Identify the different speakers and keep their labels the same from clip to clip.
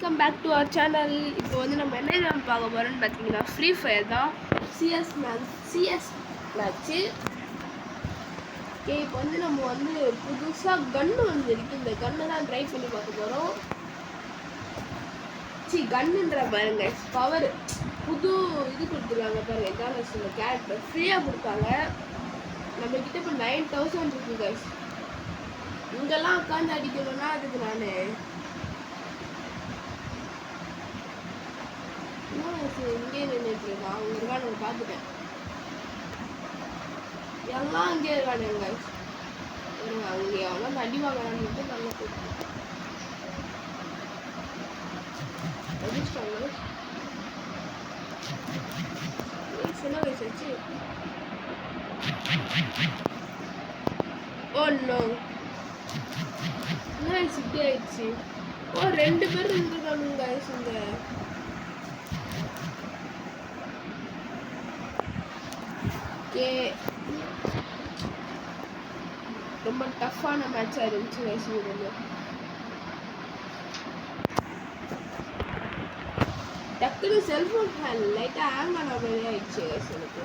Speaker 1: Welcome back to our channel. இப்போ வந்து நம்ம என்ன கேம் பார்க்க போகிறோம்னு பார்த்தீங்கன்னா ஃப்ரீ ஃபயர் தான். CS match. ஓகே, இப்போ வந்து நம்ம வந்து புதுசாக கன்று வந்துருக்கு. இந்த கன்னை தான் ட்ரை பண்ணி பார்க்க போகிறோம். கன்னுன்ற பாருங்க, பவர் புது இது கொடுத்துருக்காங்க பாருங்க. இதான் சொல்ல கேரக்டர் ஃப்ரீயாக கொடுத்தாங்க. நம்மக்கிட்ட இப்போ 9000 இருக்குது கைஸ். இங்கெல்லாம் உட்காந்து அடிக்கணும்னா அதுக்கு நான் இங்கே நின்றுட்டு இருக்கான். அவங்க இருக்கான்னு பார்த்துட்டேன். எல்லாம் அங்கே இருக்கானுங்க. அங்கே எவ்வளோ அடி வாங்கலான்னு நல்லா போட்டு அடிச்சிட்டாங்க. சின்ன வயசு வச்சு ஓ நோ, என்ன சிட்டி ஆயிடுச்சு. ஓ 2 பேர் இருந்துருக்கானுங்க இங்க. ரொம்ப டஃப்பான மேட்சாக இருந்துச்சு வயசு. டக்குனு செல்ஃபோன் லைட்டாக ஹேங் ஆன மாதிரி ஆயிடுச்சு எனக்கு.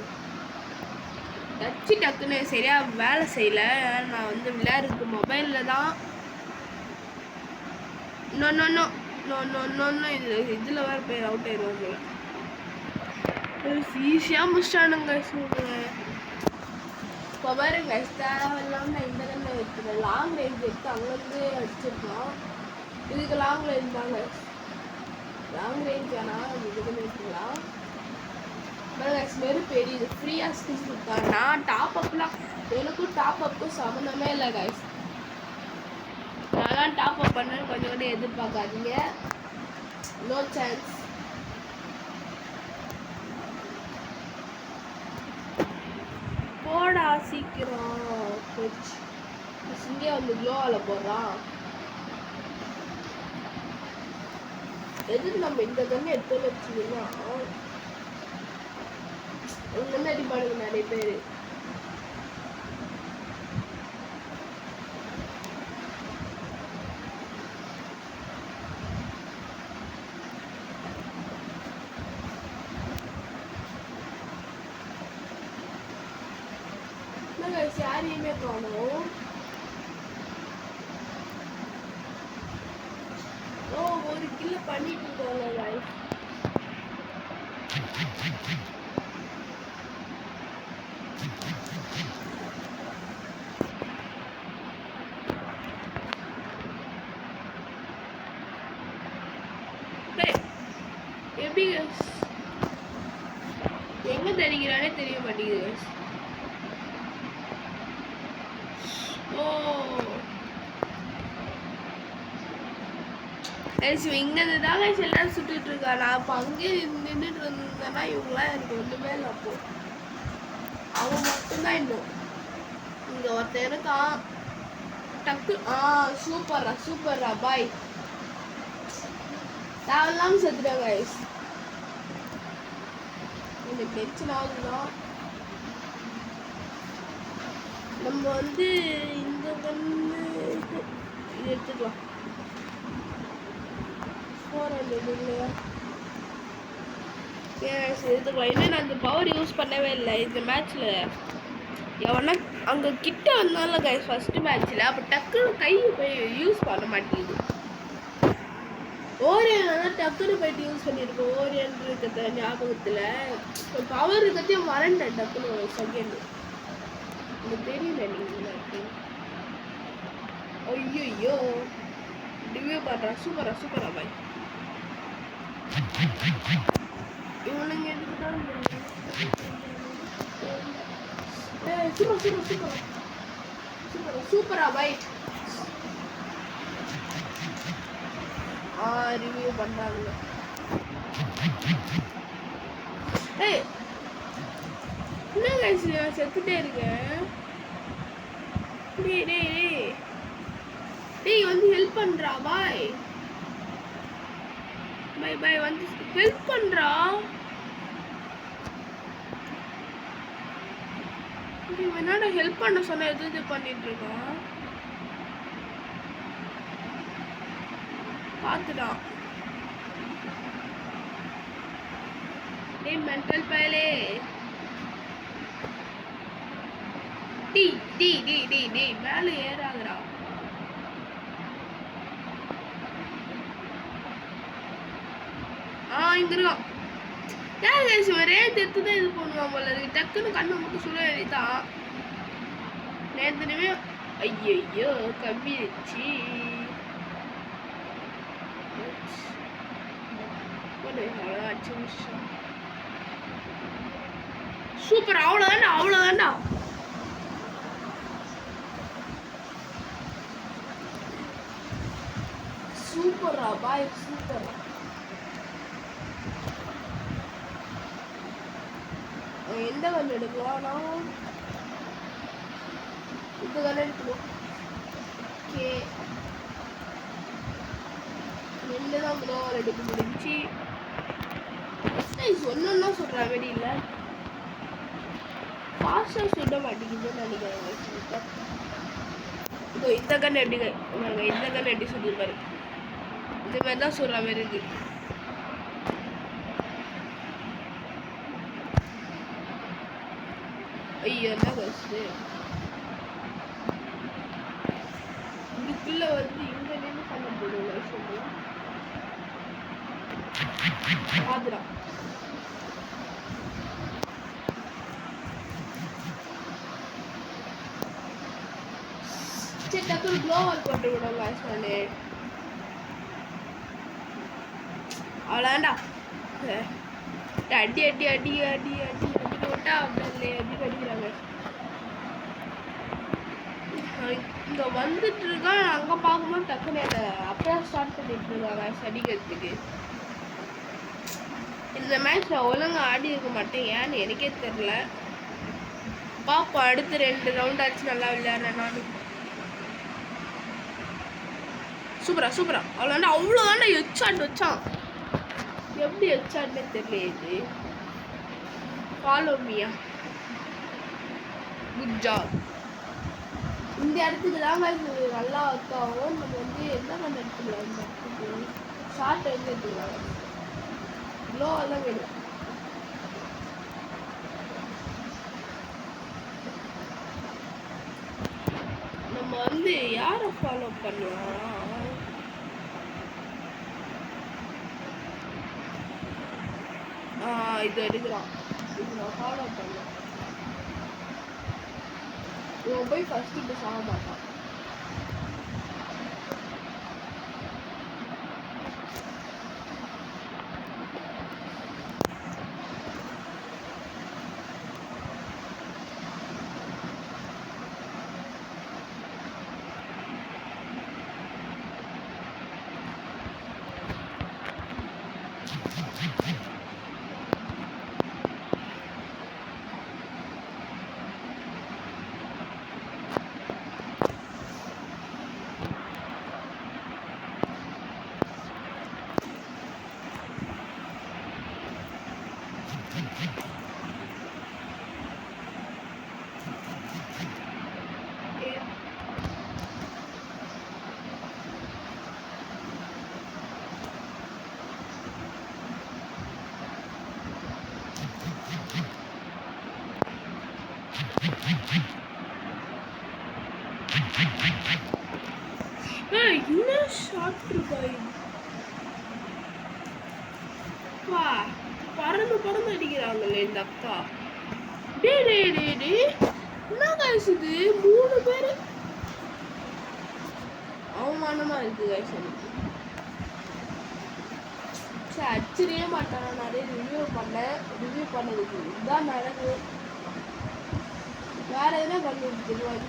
Speaker 1: டக்குன்னு சரியாக வேலை செய்யலை. நான் வந்து விளையாடுறது மொபைலில் தான். இன்னொன்று இதில் வேறு போய் அவுட் ஆயிடுவாங்க. ஈஸியாக முடிச்சானுங்க. இப்போ பாருங்க, தேவையில்லாமல் நான் இந்த கண்ணை எடுத்துக்கிறேன். லாங் ரேஞ்ச் எடுத்து அங்கேருந்து அடிச்சிருக்கோம். இதுக்கு லாங் ரேஞ்ச் தாங்க. லாங் ரேஞ்ச் ஆனால் இதுக்கு எடுத்துக்கலாம். வெறும் பெரிய இது ஃப்ரீயாக ஸ்கில்ஸ் கொடுத்தாங்க. நான் டாப் அப்லாம் எனக்கும் டாப் அப்புக்கும் சம்மந்தமே இல்லை கைஸ். நான் டாப் அப் பண்ணேன்னு கொஞ்சம் கூட எதிர்பார்க்காதீங்க. No chance. போடா சீக்கிரம். இங்கே வந்து க்ளோவால் போடுறான். எதுக்கு நம்ம இந்த தண்ணி எடுத்து வச்சுக்கோன்னா இங்கே அடிப்பாடுங்க நிறைய பேர். யாரையுமே காணோம். ஓ, ஒரு கில்ல பண்ணிட்டு இருக்காங்க. எப்படி எங்க தெரிகிறானே தெரிய மாட்டேங்குது. இங்கிருந்து தான் எல்லாரும் சுட்டுட்டு இருக்கா. நான் அப்போ அங்கே நின்றுட்டு இருந்தேன்னா இவங்களாம் எனக்கு ஒன்றுமே இல்லை. அப்போ அவன் மட்டும்தான் இன்னும் இங்கே ஒருத்தன் இருக்கான். டக்கு சூப்பர்ரா பாய். தேவையில்லாமல் செத்துட்டாங்க கைஸ். எனக்கு டென்ஷன் ஆகுதுதான். நம்ம வந்து இந்த கண்ணு இது எடுத்துக்கலாம். 400 இல்லையா? எடுத்துக்கலாம். இன்னும் நான் அந்த பவர் யூஸ் பண்ணவே இல்லை இந்த மேட்ச்சில். எவனா அங்கே கிட்ட வந்தாலும் கைஸ் ஃபஸ்ட்டு மேட்ச்சில் அப்போ டக்குன்னு கை போய் யூஸ் பண்ண மாட்டேங்குது. ஓரியன் டக்குன்னு போயிட்டு யூஸ் பண்ணியிருக்கோம். ஓரியன் இருக்கிற ஞாபகத்தில் இப்போ பவர் இருக்கிறதையும் மறந்தேன் டக்குன்னு ஒரு செகண்டு. எனக்கு தெரியல நீங்கள். ஐயோ டிவியூ பண்ணுறேன். சூப்பரா பாய். இவனுங்க எடுத்துட்டாலும் சூப்பரா பாய். ரிவ்யூ பண்ணாங்க. என்ன கைஸ் நான் செத்துட்டே இருக்கேன். டேய் வந்து ஹெல்ப் பண்றா பாய். பாய் வந்து ஹெல்ப் பண்றா. என்னடா ஹெல்ப் பண்ண சொன்ன எது பண்ணிட்டு இருக்கான். பார்த்துட்டான். மென்டல் பயலே. டி டி டி டி டி மேல ஏறாதடா. இங்க இருக்கான். யார் கைஸ் ஒரே தெத்து தான் இது பண்ணுவான் போல இருக்கு. டக்குன்னு கண்ணை மட்டும் சொல்ல வேண்டியதான். நேரத்தினுமே ஐயோ கம்மிடுச்சு. சூப்பர். அவ்வளோதாண்டா அவ்வளோதாண்டா. சூப்பரா பாய் சூப்பரா. எந்த கல் எடுக்கலாம்? நான் இந்த கல் எடுக்கணும். ஓகே ரெண்டு தான் க்ளோவர் எடுக்க முடிஞ்சு. ஒன்றுன்னா சொல்கிறா வெளியில் ஃபாஸ்ட்டாக சுட மாட்டேங்குதுன்னு நினைக்கிறேன். இதோ இந்த கண் எப்படி இந்த கண் எப்படி சொல்லியிருப்பாரு. இந்த மாதிரி தான் சொல்கிற மாதிரி இருக்கு. ஐயோ என்ன கஷ்டு. இதுக்குள்ள வந்து இங்க நின்று பண்ண போடுவோம் சொல்லி ஆதுரா. சரி டக்குனு க்ளோவர் போட்டு விடும் வாய்ஸ். அவ்வளோண்டா. அடி அடி அடி அடி அடி அடி போட்டா அப்படியே அடி அடிக்கிறாங்க. இங்கே வந்துட்டு இருக்கான். அங்கே பார்க்கும்போது டக்குன்னு என்னை அப்படியே ஸ்டார்ட் பண்ணிட்டு இருக்காங்க அடிக்கிறதுக்கு. இந்த மேட்ச் நான் ஒழுங்காக ஆடி இருக்க மாட்டேன். ஏன்னு எனக்கே தெரில. பார்ப்போம் அடுத்து 2 ரவுண்ட் ஆச்சு நல்லா விளையாடுறேன் நான். சூப்பரா சூப்பரா. அவ்வளோண்டா அவ்வளோதாண்டா. ஹெட்ஷாட் வச்சான். எப்படி ஹெட்ஷாட்னே தெரியல. இது ஃபாலோ மீயா. Good job. இந்த இடத்துக்கு தாங்க இது நல்லா ஒர்க் ஆகும். நம்ம வந்து என்ன பண்ண எடுத்துக்கலாம். இந்த இடத்துக்கு ஷார்ட் வந்து எடுத்துக்கலாம். க்ளோவெல்லாம் வேணும். நம்ம வந்து யாரை ஃபாலோ பண்ணலாம்? இது எடுக்கலாம். இது நான் ஃபாலோ பண்ணேன். இவன் போய் ஃபர்ஸ்ட் இப்போ சாக மாட்டான். என்ன ஷாட் பாய். வா பறந்து பறந்து அடிக்கிறாங்களே இந்த அக்கா. டே டே டே டே என்ன கைஸ் இது 3 பேர். அவமானமா இருக்கு கைஸ். எனக்கு சரி அடிச்சிடவே மாட்டேன். நான் நிறைய ரிவ்யூ பண்ணதுக்கு இதுதான் நடக்குது. வேற எதுனா கண்டுபிடிச்சிருவோம்.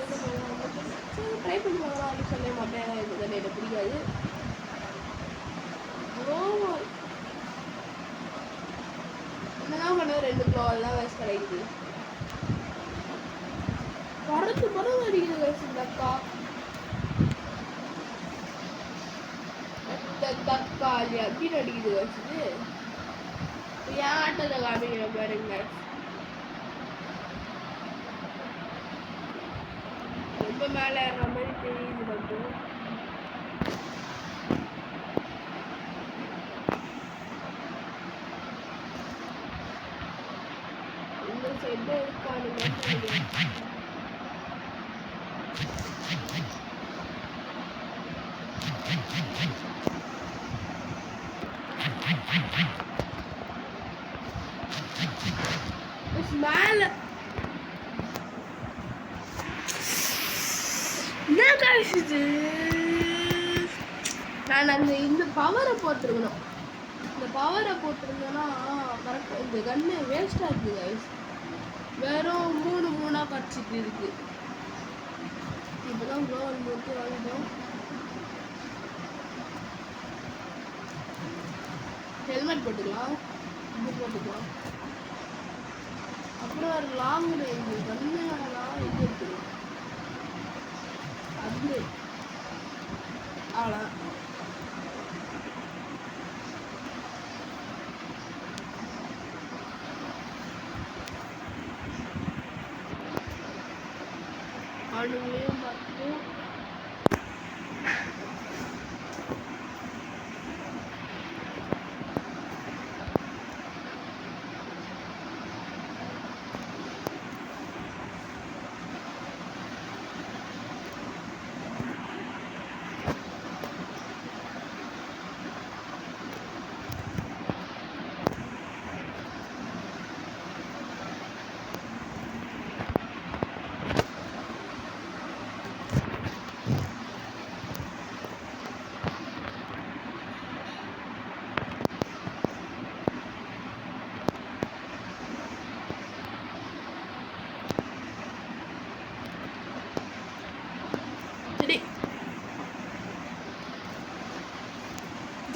Speaker 1: ட்ரை பண்ணி பார்க்கலாம் அப்படின்னு சொல்ல மாட்டேன். இது எனக்கு பிடிக்காது. என்னதான் பண்ண 2 க்ளோவல் தான் வேஸ்ட் கிடைக்குது. பறந்து அடிக்குது வேஸ்ட் இந்த அக்கா. தக்காளி அப்படின்னு அடிக்குது வேஸ்ட். ஏன் ஆட்டத்தை காமிக்கிற பாருங்க. ரொம்ப மேலே ஏற மாதிரி தெரியுது. மட்டும் என்ன இருக்கானுங்க நினைக்கிறேன். மேல என்ன guys இது? நான் அந்த இந்த பவரை போட்டிருக்கணும். இந்த பவரை போட்டிருந்தேன்னா கரெக்டாக இந்த கன்னு வேஸ்டாக இருக்குது guys. வெறும் 3 கடிச்சிட்டு இருக்கு. இப்போதான் க்ளோவல் போட்டு வாங்கிட்டோம். ஹெல்மெட் போட்டுக்கலாம், இது போட்டுக்கலாம். அப்புறம் ஒரு லாங் ரேஞ்சு கன்னுலாம் இது இருக்குது. அது அவ்வளோ ஆளுங்களையும் பார்த்து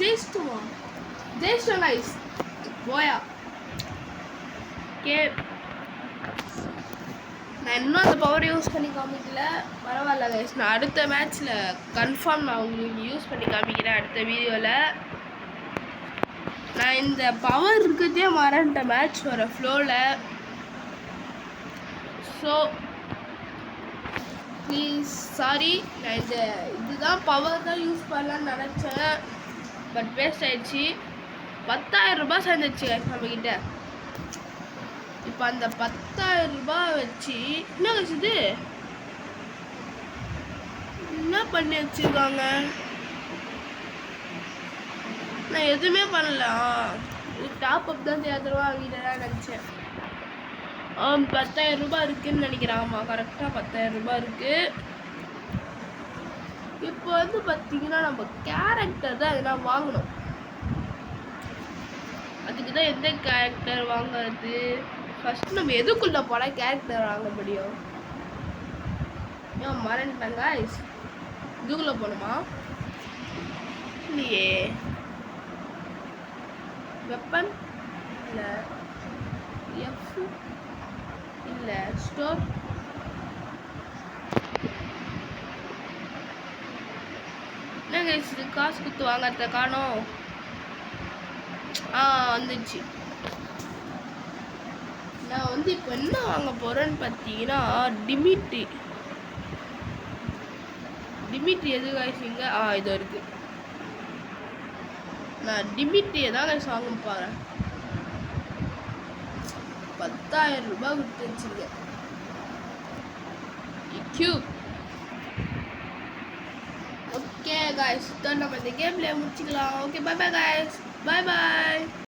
Speaker 1: ஜெயிச்சிட்டோம் guys. போயா கே நான் இன்னும் அந்த பவர் யூஸ் பண்ணி காமிக்கல. பரவாயில்ல guys, நான் அடுத்த மேட்ச்சில் கன்ஃபார்ம் நான் உங்களுக்கு யூஸ் பண்ணி காமிக்கிறேன். அடுத்த வீடியோவில் நான் இந்த பவர் இருக்கிறதே மறந்துட்டேன் மேட்ச் வர ஃப்ளோவில். So please sorry. நான் இதுதான் பவர் தான் யூஸ் பண்ணலான்னு நினச்சேன், பட் வேஸ்ட் ஆயிடுச்சு. 10,000 ரூபாய் சேர்ந்துச்சு நம்மக்கிட்ட. இப்போ அந்த 10,000 ரூபாய் வச்சு என்ன வச்சுது என்ன பண்ணி வச்சுருக்காங்க? நான் எதுவுமே பண்ணல. டாப் அப் தான் 10,000 ரூபா வாங்கிட்டேன் நினச்சேன். 10,000 ரூபாய் இருக்குதுன்னு நினைக்கிறேன். ஆமாம், கரெக்டாக 10,000 ரூபாய் இருக்குது. இப்போ வந்து பார்த்தீங்கன்னா நம்ம கேரக்டர் தான் எதனா வாங்கணும். அதுக்கு தான் எந்த கேரக்டர் வாங்குறது? ஃபர்ஸ்ட் நம்ம எதுக்குள்ளே போனால் கேரக்டர் வாங்க முடியும்? ஏன் மறந்துட்டாங்க guys. இதுக்குள்ளே போகணுமா? இல்லையே. வெப்பன் இல்லை, எஃப் இல்லை, ஸ்டோர் என்ன guys, இது காசு கொடுத்து வாங்கிறத காணோம். வந்துடுச்சு. நான் வந்து இப்போ என்ன வாங்க போகிறேன்னு பார்த்தீங்கன்னா டிமிட்ரி எது காய்ச்சிங்க? இது இருக்குது. நான் டிமிட்ரியை தான் காய்ச்சி வாங்க போகிறேன். 10,000 ரூபாய் கொடுத்து வச்சுருக்கேன். கியூப். ஓகே காய்ஸ், நம்ம இந்த கேம்ல முடிச்சுக்கலாம். Okay, bye bye guys, bye by.